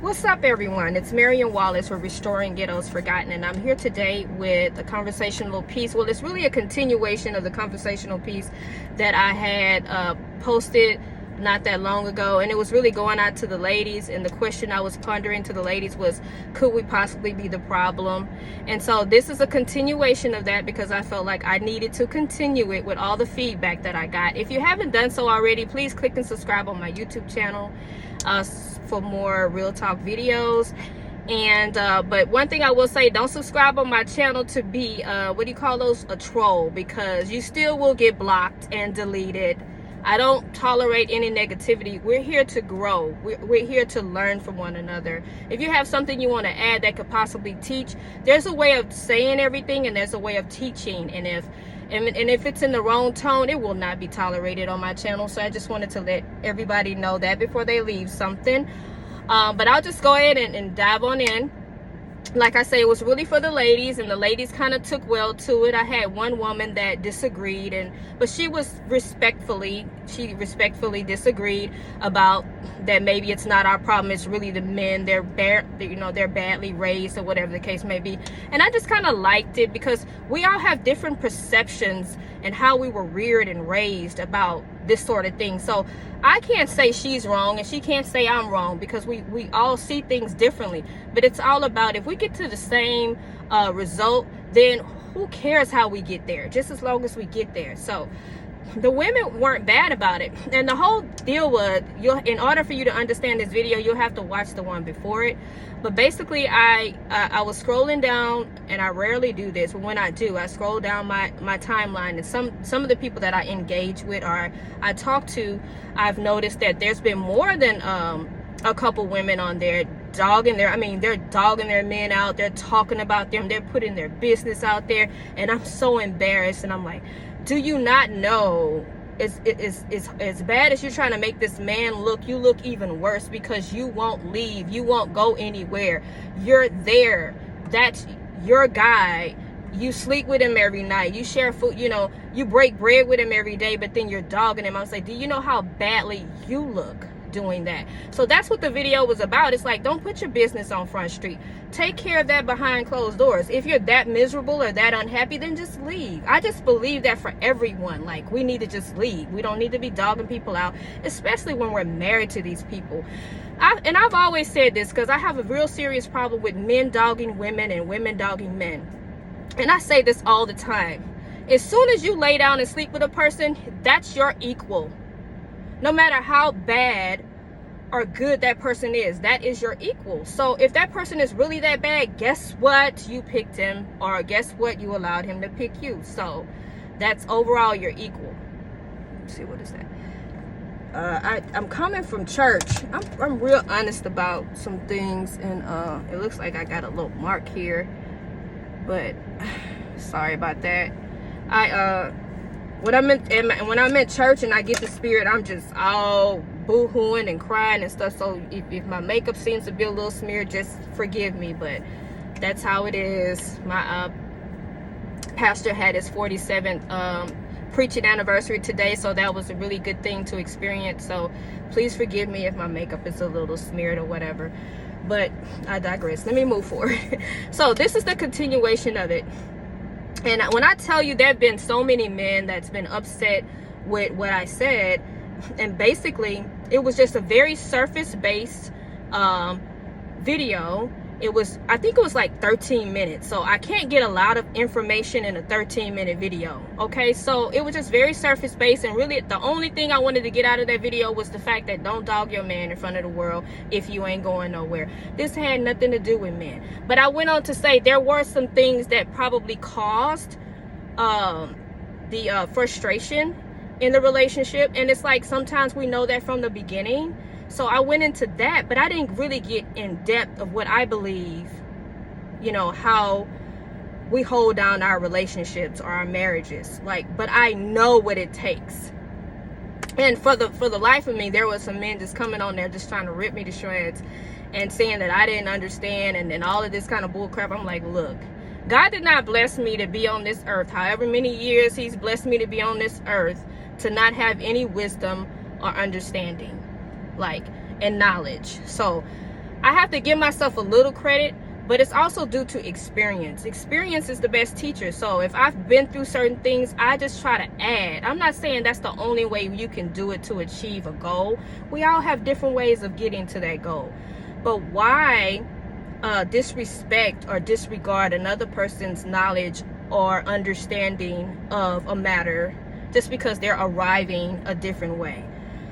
What's up, everyone? It's Marion Wallace for Restoring Ghettos Forgotten, and I'm here today with a conversational piece. Well, it's really a continuation of the conversational piece that I had posted not that long ago, and it was really going out to the ladies, and the question I was pondering to the ladies was, could we possibly be the problem? And so this is a continuation of that because I felt like I needed to continue it with all the feedback that I got. If you haven't done so already, please click and subscribe on my YouTube channel for more real talk videos. And but one thing I will say, don't subscribe on my channel to be what do you call those, a troll, because you still will get blocked and deleted. I don't tolerate any negativity. We're here to grow. We're here to learn from one another. If you have something you want to add that could possibly teach, there's a way of saying everything and there's a way of teaching. And if it's in the wrong tone, it will not be tolerated on my channel. So I just wanted to let everybody know that before they leave something. But I'll just go ahead and dive on in. Like I say, it was really for the ladies, and the ladies kind of took well to it. I had one woman that disagreed, but she respectfully disagreed about that maybe it's not our problem, it's really the men, they're badly raised or whatever the case may be. And I just kind of liked it because we all have different perceptions and how we were reared and raised about this sort of thing. So I can't say she's wrong and she can't say I'm wrong, because we all see things differently. But it's all about, if we get to the same result, then who cares how we get there, just as long as we get there. So the women weren't bad about it, and the whole deal was, in order for you to understand this video, you'll have to watch the one before it. But basically, I was scrolling down, and I rarely do this, but when I do, I scroll down my timeline, and some of the people that I engage with or I talk to, I've noticed that there's been more than a couple women on there they're dogging their men out, they're talking about them, they're putting their business out there, and I'm so embarrassed. And I'm like, do you not know it's as bad as you're trying to make this man look, you look even worse, because you won't leave, you won't go anywhere, you're there, that's your guy, you sleep with him every night, you share food, you break bread with him every day, but then you're dogging him. I was like, do you know how badly you look doing that? So that's what the video was about. It's like, don't put your business on Front Street. Take care of that behind closed doors. If you're that miserable or that unhappy, then just leave. I just believe that for everyone. Like, we need to just leave. We don't need to be dogging people out, especially when we're married to these people. I've always said this because I have a real serious problem with men dogging women and women dogging men. And I say this all the time. As soon as you lay down and sleep with a person, that's your equal. No matter how bad or good that person is, that is your equal. So if that person is really that bad, guess what? You picked him, or guess what? You allowed him to pick you. So that's overall your equal. Let's see, what is that? I'm coming from church. I'm real honest about some things, and it looks like I got a little mark here, but sorry about that. When I'm in church and I get the spirit, I'm just all boo-hooing and crying and stuff. So if my makeup seems to be a little smeared, just forgive me, but that's how it is. My pastor had his 47th preaching anniversary today, so that was a really good thing to experience. So please forgive me if my makeup is a little smeared or whatever, but I digress. Let me move forward. So this is the continuation of it. And when I tell you, there have been so many men that's been upset with what I said, and basically it was just a very surface-based video. I think it was like 13 minutes, so I can't get a lot of information in a 13-minute video. Okay, so it was just very surface-based, and really the only thing I wanted to get out of that video was the fact that don't dog your man in front of the world if you ain't going nowhere. This had nothing to do with men, but I went on to say there were some things that probably caused the frustration in the relationship, and it's like sometimes we know that from the beginning. So I went into that, but I didn't really get in depth of what I believe, how we hold down our relationships or our marriages. But I know what it takes. And for the life of me, there was some men just coming on there just trying to rip me to shreds and saying that I didn't understand and all of this kind of bull crap. I'm like, look, God did not bless me to be on this earth, however many years he's blessed me to be on this earth, to not have any wisdom or understanding, and knowledge. So I have to give myself a little credit, but it's also due to experience. Experience is the best teacher. So if I've been through certain things, I just try to add. I'm not saying that's the only way you can do it to achieve a goal. We all have different ways of getting to that goal. But why disrespect or disregard another person's knowledge or understanding of a matter just because they're arriving a different way?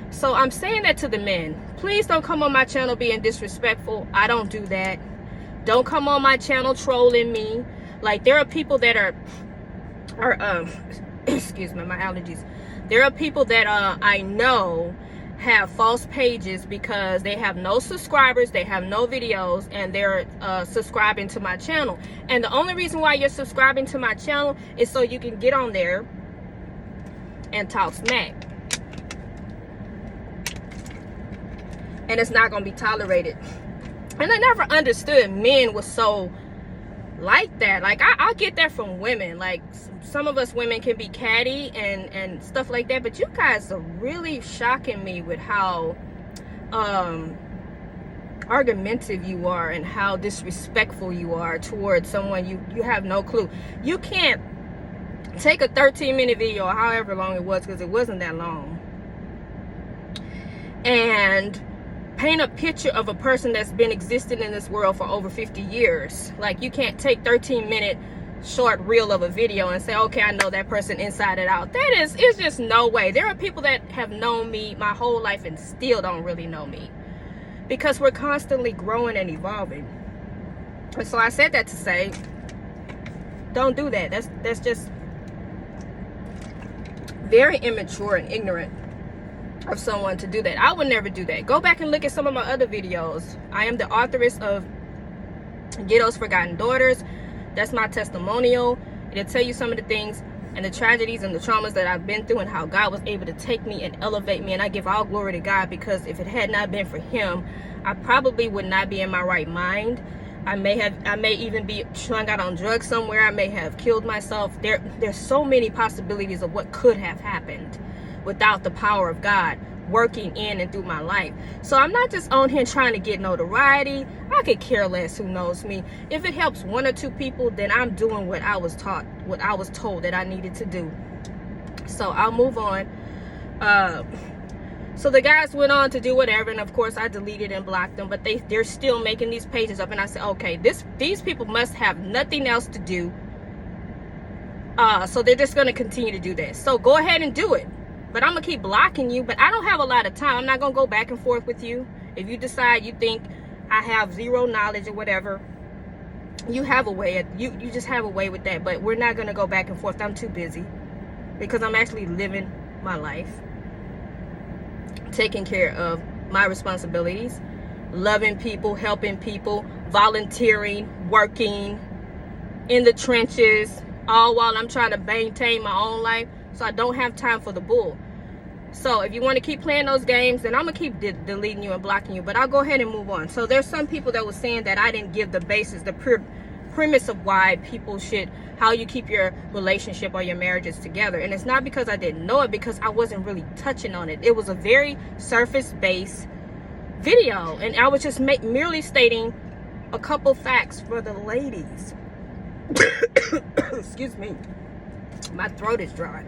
So I'm saying that to the men. Please don't come on my channel being disrespectful. I don't do that. Don't come on my channel trolling me. Like, there are people that are excuse me, my allergies. There are people that I know have false pages because they have no subscribers, they have no videos, and they're subscribing to my channel. And the only reason why you're subscribing to my channel is so you can get on there and talk smack. And it's not going to be tolerated. And I never understood men was so like that. Like, I get that from women. Like, some of us women can be catty and stuff like that, but you guys are really shocking me with how argumentative you are and how disrespectful you are towards someone you have no clue. You can't take a 13-minute video or however long it was, because it wasn't that long, and paint a picture of a person that's been existing in this world for over 50 years. Like, you can't take 13-minute short reel of a video and say, okay, I know that person inside and out. It's just no way. There are people that have known me my whole life and still don't really know me, because we're constantly growing and evolving. And so I said that to say, don't do that. That's just very immature and ignorant of someone to do that. I would never do that. Go back and look at some of my other videos. I am the authoress of Ghetto's Forgotten Daughters. That's my testimonial. It'll tell you some of the things and the tragedies and the traumas that I've been through and how God was able to take me and elevate me. And I give all glory to God, because if it had not been for him, I probably would not be in my right mind. I may even be strung out on drugs somewhere. I may have killed myself. There's so many possibilities of what could have happened without the power of God working in and through my life. So I'm not just on here trying to get notoriety. I could care less who knows me. If it helps one or two people, then I'm doing what I was taught, what I was told that I needed to do. So I'll move on. So the guys went on to do whatever, and of course I deleted and blocked them, but they're still making these pages up. And I said, okay, these people must have nothing else to do, so they're just going to continue to do this. So go ahead and do it, but I'm gonna keep blocking you. But I don't have a lot of time. I'm not gonna go back and forth with you. If you decide you think I have zero knowledge or whatever, you have a way. You just have a way with that. But we're not gonna go back and forth. I'm too busy, because I'm actually living my life, taking care of my responsibilities, loving people, helping people, volunteering, working in the trenches, all while I'm trying to maintain my own life. So I don't have time for the bull. So if you want to keep playing those games, then I'm going to keep deleting you and blocking you. But I'll go ahead and move on. So there's some people that were saying that I didn't give the basis, the premise of why people should, how you keep your relationship or your marriages together. And it's not because I didn't know it, because I wasn't really touching on it. It was a very surface-based video. And I was just merely stating a couple facts for the ladies. Excuse me. My throat is dry.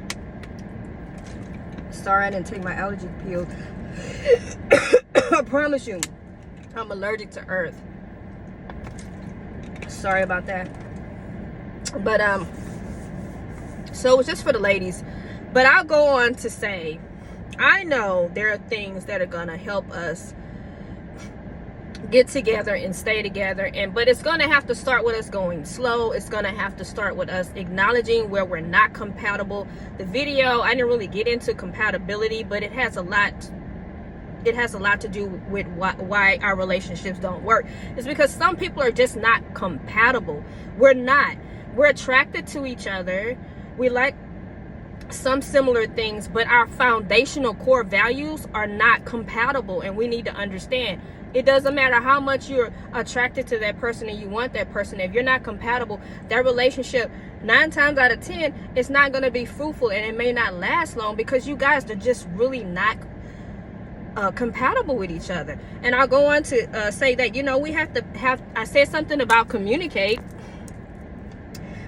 Sorry I didn't take my allergy pill. I promise you, I'm allergic to earth. Sorry about that. But so it's just for the ladies. But I'll go on to say, I know there are things that are gonna help us get together and stay together, but it's gonna have to start with us going slow. It's gonna have to start with us acknowledging where we're not compatible. The video, I didn't really get into compatibility, but it has a lot to do with why our relationships don't work. It's because some people are just not compatible. We're not. We're attracted to each other. We like some similar things, but our foundational core values are not compatible, and we need to understand. It doesn't matter how much you're attracted to that person and you want that person. If you're not compatible, that relationship, 9 times out of 10, it's not going to be fruitful, and it may not last long, because you guys are just really not compatible with each other. And I'll go on to say that, you know, we have to have, I said something about communicate.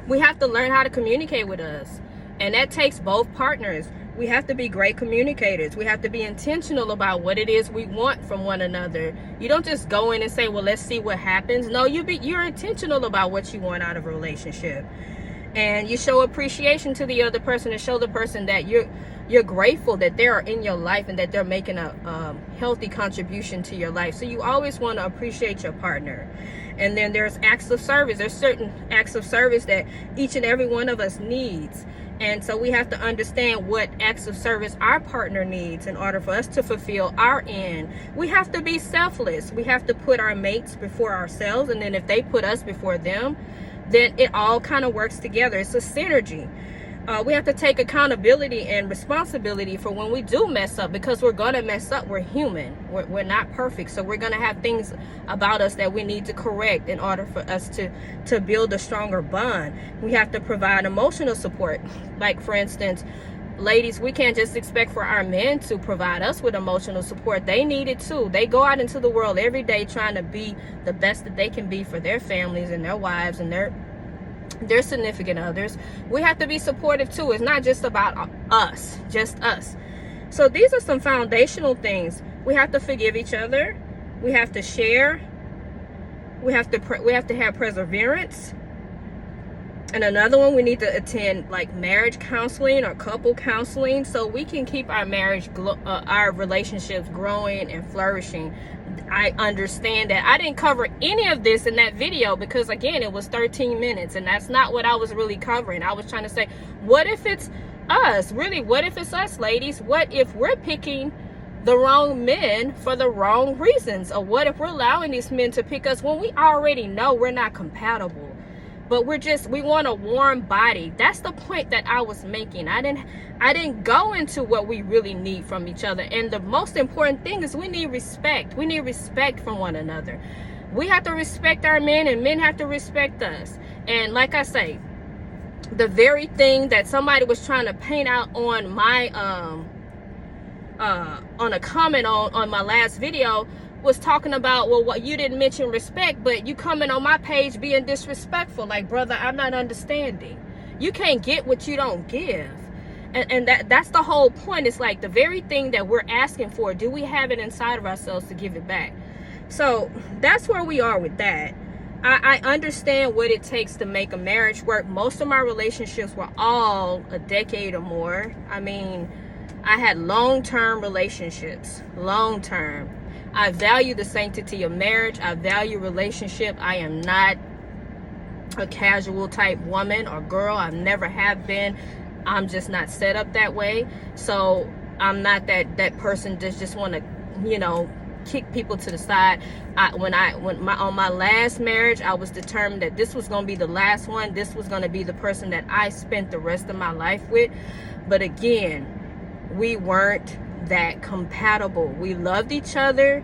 We have to learn how to communicate with us. And that takes both partners. We have to be great communicators. We have to be intentional about what it is we want from one another. You don't just go in and say, well, let's see what happens. No, you're intentional about what you want out of a relationship. And you show appreciation to the other person and show the person that you're grateful that they are in your life and that they're making a healthy contribution to your life. So you always want to appreciate your partner. And then there's acts of service. There's certain acts of service that each and every one of us needs. And so we have to understand what acts of service our partner needs in order for us to fulfill our end. We have to be selfless. We have to put our mates before ourselves. And then if they put us before them, then it all kind of works together. It's a synergy. We have to take accountability and responsibility for when we do mess up, because we're going to mess up. We're human. We're not perfect. So we're going to have things about us that we need to correct in order for us to build a stronger bond. We have to provide emotional support. Like, for instance, ladies, we can't just expect for our men to provide us with emotional support. They need it too. They go out into the world every day trying to be the best that they can be for their families and their wives and their significant others. We have to be supportive too. It's not just about us, just us. So these are some foundational things. We have to forgive each other. We have to share. We have to have perseverance. And another one, we need to attend like marriage counseling or couple counseling so we can keep our our relationships growing and flourishing. I understand that I didn't cover any of this in that video because, again, it was 13 minutes and that's not what I was really covering. I was trying to say, what if it's us? Really, what if it's us, ladies? What if we're picking the wrong men for the wrong reasons? Or what if we're allowing these men to pick us when we already know we're not compatible? But we want a warm body. That's the point that I was making. I didn't go into what we really need from each other. And the most important thing is we need respect. We need respect from one another. We have to respect our men and men have to respect us. And like I say, the very thing that somebody was trying to paint out on my on a comment on my last video was talking about, well, what you didn't mention respect, but you coming on my page being disrespectful. Like, brother, I'm not understanding. You can't get what you don't give. And that's the whole point. It's like the very thing that we're asking for, do we have it inside of ourselves to give it back? So that's where we are with that. I understand what it takes to make a marriage work. Most of my relationships were all a decade or more. I mean, I had long-term relationships, long-term. I value the sanctity of marriage. I value relationship. I am not a casual type woman or girl. I never have been. I'm just not set up that way. So I'm not that person that just want to, you know, kick people to the side. On my last marriage, I was determined that this was going to be the last one. This was going to be the person that I spent the rest of my life with. But again, we weren't that compatible. We loved each other.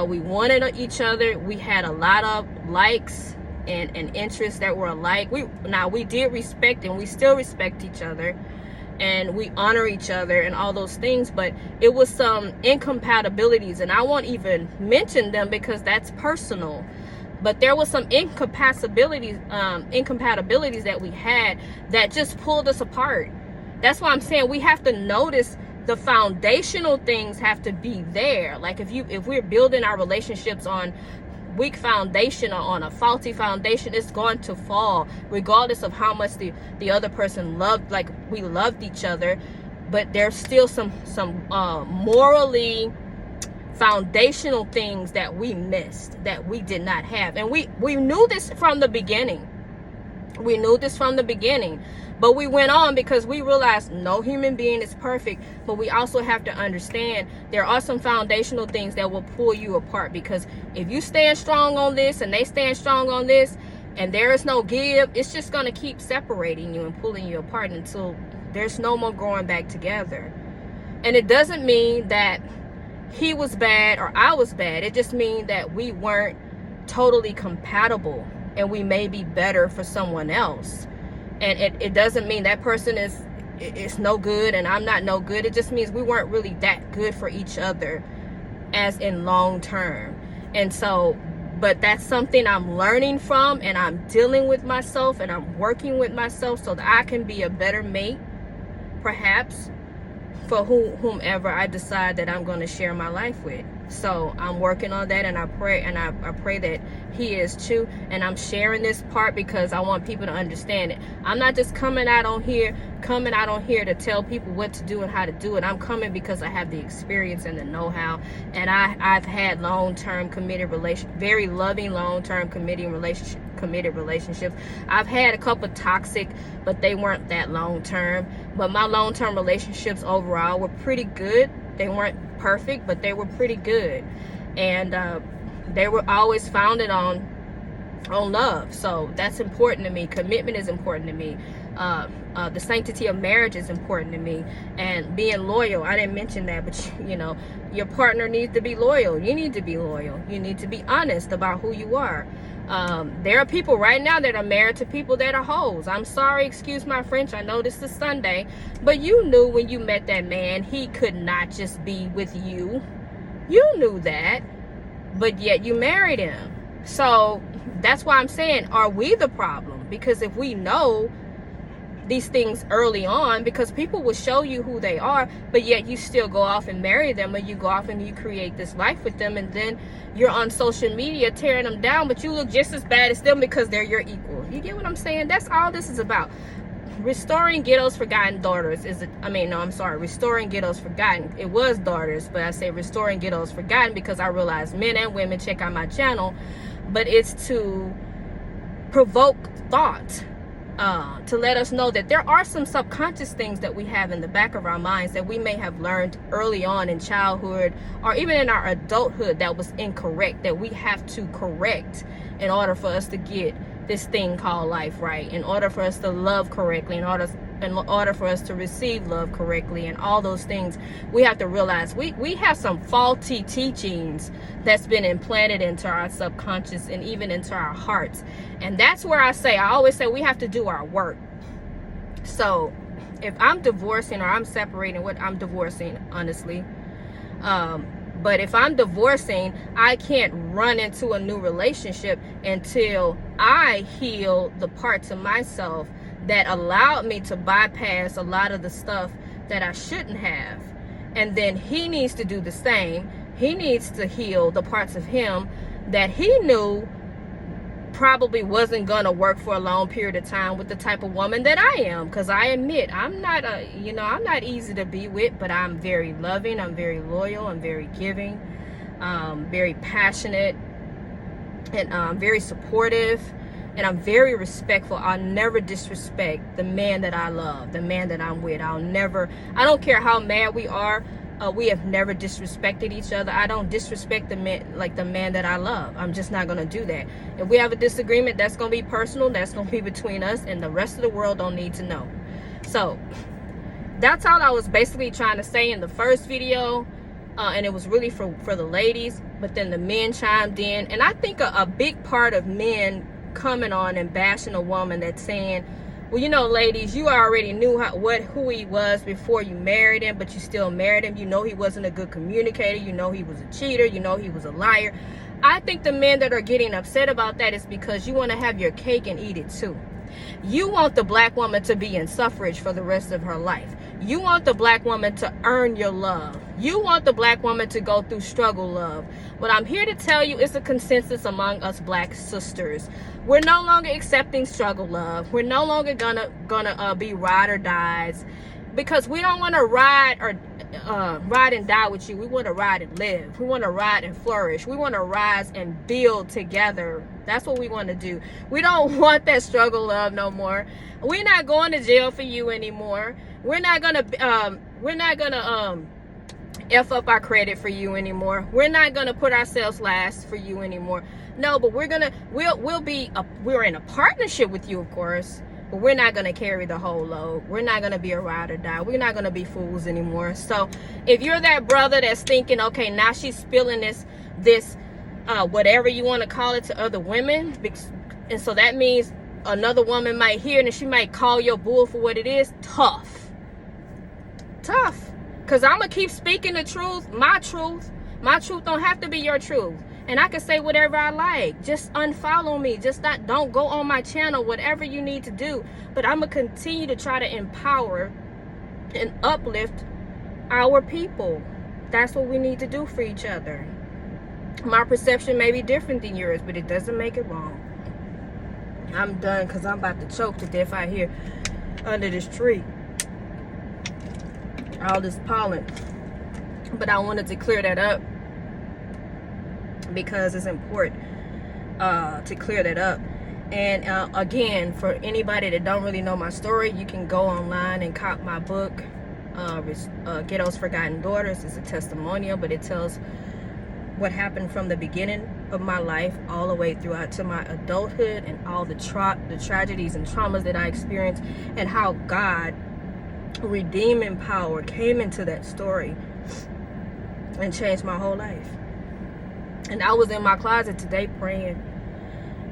We wanted each other. We had a lot of likes and interests that were alike. We did respect, and we still respect each other, and we honor each other and all those things, but it was some incompatibilities, and I won't even mention them because that's personal. But there was some incompatibilities that we had that just pulled us apart. That's why I'm saying we have to notice the foundational things have to be there. Like if we're building our relationships on weak foundation or on a faulty foundation, it's going to fall regardless of how much the other person loved, like we loved each other. But there's still some morally foundational things that we missed, that we did not have. And we knew this from the beginning. We knew this from the beginning, but we went on because we realized no human being is perfect. But we also have to understand there are some foundational things that will pull you apart, because if you stand strong on this and they stand strong on this and there is no give, it's just going to keep separating you and pulling you apart until there's no more growing back together. And it doesn't mean that he was bad or I was bad. It just means that we weren't totally compatible, and we may be better for someone else. And it doesn't mean that person is no good and I'm not no good. It just means we weren't really that good for each other as in long term. And so, but that's something I'm learning from, and I'm dealing with myself, and I'm working with myself so that I can be a better mate, perhaps, for whomever I decide that I'm going to share my life with. So I'm working on that, and I pray, and I pray that he is too. And I'm sharing this part because I want people to understand it. I'm not just coming out on here to tell people what to do and how to do it. I'm coming because I have the experience and the know-how, and I've had long-term committed very loving long-term committed relationships. I've had a couple toxic, but they weren't that long-term. But my long-term relationships overall were pretty good. They weren't perfect, but they were pretty good, and they were always founded on love. So that's important to me. Commitment is important to me. The sanctity of marriage is important to me, and being loyal. I didn't mention that, but you know, your partner needs to be loyal. You need to be loyal. You need to be honest about who you are. There are people right now that are married to people that are hoes. I'm sorry, excuse my French. I know this is Sunday, but you knew when you met that man, he could not just be with you. You knew that, but yet you married him. So that's why I'm saying, are we the problem? Because if we know these things early on, because people will show you who they are, but yet you still go off and marry them, or you go off and you create this life with them, and then you're on social media tearing them down, but you look just as bad as them because they're your equal. You get what I'm saying? That's all this is about. Restoring Ghetto's Forgotten Daughters Restoring Ghetto's Forgotten. It was daughters, but I say Restoring Ghetto's Forgotten because I realize men and women check out my channel, but it's to provoke thought. To let us know that there are some subconscious things that we have in the back of our minds that we may have learned early on in childhood or even in our adulthood that was incorrect, that we have to correct in order for us to get this thing called life right, in order for us to love correctly, in order for us to receive love correctly, and all those things. We have to realize we have some faulty teachings that's been implanted into our subconscious and even into our hearts. And that's where I always say we have to do our work. So if I'm divorcing, or I'm separating, I'm divorcing, honestly. But if I'm divorcing, I can't run into a new relationship until I heal the parts of myself that allowed me to bypass a lot of the stuff that I shouldn't have. And then he needs to do the same. He needs to heal the parts of him that he knew probably wasn't gonna work for a long period of time with the type of woman that I am. Because I admit, I'm not easy to be with, but I'm very loving, I'm very loyal, I'm very giving, very passionate, and very supportive. And I'm very respectful. I'll never disrespect the man that I love, the man that I'm with. I don't care how mad we are. We have never disrespected each other. I don't disrespect the man that I love. I'm just not going to do that. If we have a disagreement, that's going to be personal. That's going to be between us, and the rest of the world don't need to know. So that's all I was basically trying to say in the first video. And it was really for the ladies, but then the men chimed in. And I think a big part of men coming on and bashing a woman that's saying, well, you know, ladies, you already knew who he was before you married him, but you still married him. You know he wasn't a good communicator. You know he was a cheater. You know he was a liar. I think the men that are getting upset about that is because you want to have your cake and eat it too. You want the black woman to be in suffrage for the rest of her life. You want the black woman to earn your love. You want the black woman to go through struggle love. What I'm here to tell you is a consensus among us black sisters. We're no longer accepting struggle love. We're no longer gonna be ride or dies, because we don't want to ride and die with you. We want to ride and live. We want to ride and flourish. We want to rise and build together. That's what we want to do. We don't want that struggle love no more. We're not going to jail for you anymore. We're not gonna F up our credit for you anymore. We're not gonna put ourselves last for you anymore. No, but we're in a partnership with you, of course, but we're not gonna carry the whole load. We're not gonna be a ride or die. We're not gonna be fools anymore. So if you're that brother that's thinking, okay, now she's spilling this whatever you want to call it to other women, and so that means another woman might hear it and she might call your bull for what it is. Tough. Because I'm going to keep speaking the truth, my truth, My truth don't have to be your truth. And I can say whatever I like. Just unfollow me. Don't go on my channel, whatever you need to do. But I'm going to continue to try to empower and uplift our people. That's what we need to do for each other. My perception may be different than yours, but it doesn't make it wrong. I'm done because I'm about to choke to death out here under this tree. All this pollen. But I wanted to clear that up because it's important to clear that up. And again, for anybody that don't really know my story, you can go online and cop my book, Ghetto's Forgotten Daughters. It's a testimonial, but it tells what happened from the beginning of my life all the way throughout to my adulthood, and all the tragedies and traumas that I experienced, and how God, redeeming power, came into that story and changed my whole life. And I was in my closet today praying,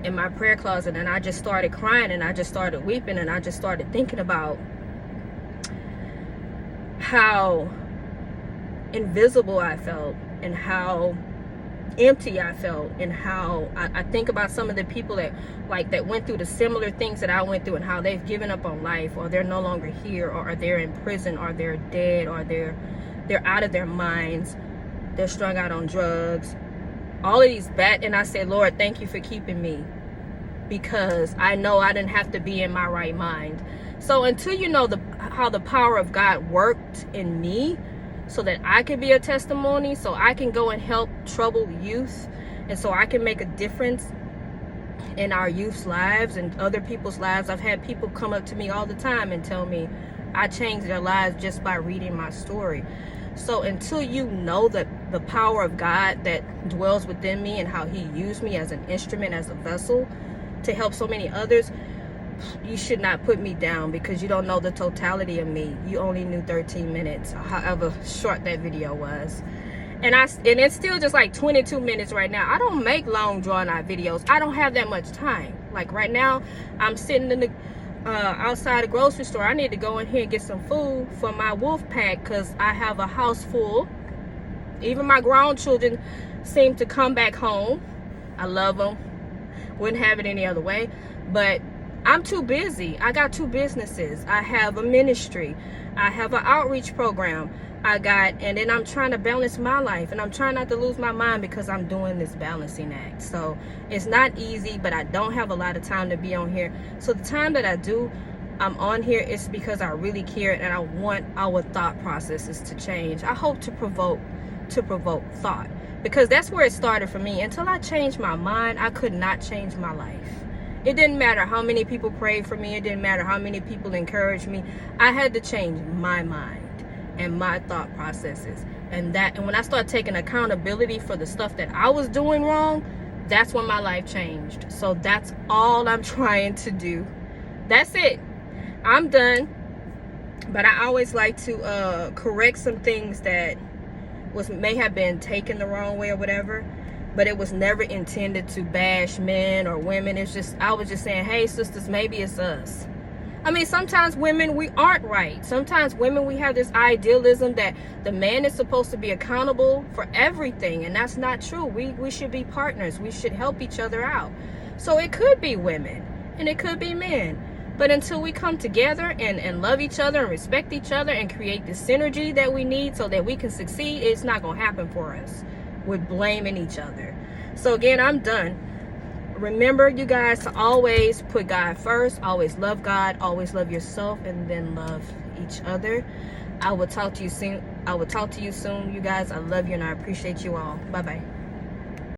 in my prayer closet, and I just started crying, and I just started weeping, and I just started thinking about how invisible I felt, and how empty I felt, and how I think about some of the people that went through the similar things that I went through, and how they've given up on life, or they're no longer here, or they're in prison, or they're dead, or they're out of their minds, they're strung out on drugs, all of these bad. And I say, Lord, thank you for keeping me, because I know I didn't have to be in my right mind. So until you know how the power of God worked in me, so that I can be a testimony, so I can go and help troubled youth, and so I can make a difference in our youth's lives and other people's lives. I've had people come up to me all the time and tell me I changed their lives just by reading my story. So until you know that the power of God that dwells within me, and how he used me as an instrument, as a vessel to help so many others, you should not put me down, because you don't know the totality of me. You only knew 13 minutes, however short that video was. And it's still just like 22 minutes right now. I don't make long drawn out videos. I don't have that much time. Like right now, I'm sitting in the outside the grocery store. I need to go in here and get some food for my wolf pack, because I have a house full. Even my grown children seem to come back home. I love them. Wouldn't have it any other way. But I'm too busy. I got 2 businesses. I have a ministry. I have an outreach program. And then I'm trying to balance my life, and I'm trying not to lose my mind, because I'm doing this balancing act. So it's not easy, but I don't have a lot of time to be on here. So the time that I do, I'm on here, it's because I really care, and I want our thought processes to change. I hope to provoke thought, because that's where it started for me. Until I changed my mind, I could not change my life. It didn't matter how many people prayed for me. It didn't matter how many people encouraged me. I had to change my mind and my thought processes. And when I started taking accountability for the stuff that I was doing wrong, that's when my life changed. So that's all I'm trying to do. That's it. I'm done. But I always like to correct some things that may have been taken the wrong way or whatever. But it was never intended to bash men or women. I was just saying, hey sisters, maybe it's us. I mean, sometimes women, we aren't right. Sometimes women, we have this idealism that the man is supposed to be accountable for everything, and that's not true. We should be partners. We should help each other out. So it could be women, and it could be men. But until we come together and love each other and respect each other and create the synergy that we need so that we can succeed, it's not going to happen for us. We're blaming each other. So again, I'm done. Remember, you guys, to always put God first. Always love God. Always love yourself, and then love each other. I will talk to you soon. You guys. I love you, and I appreciate you all. Bye-bye.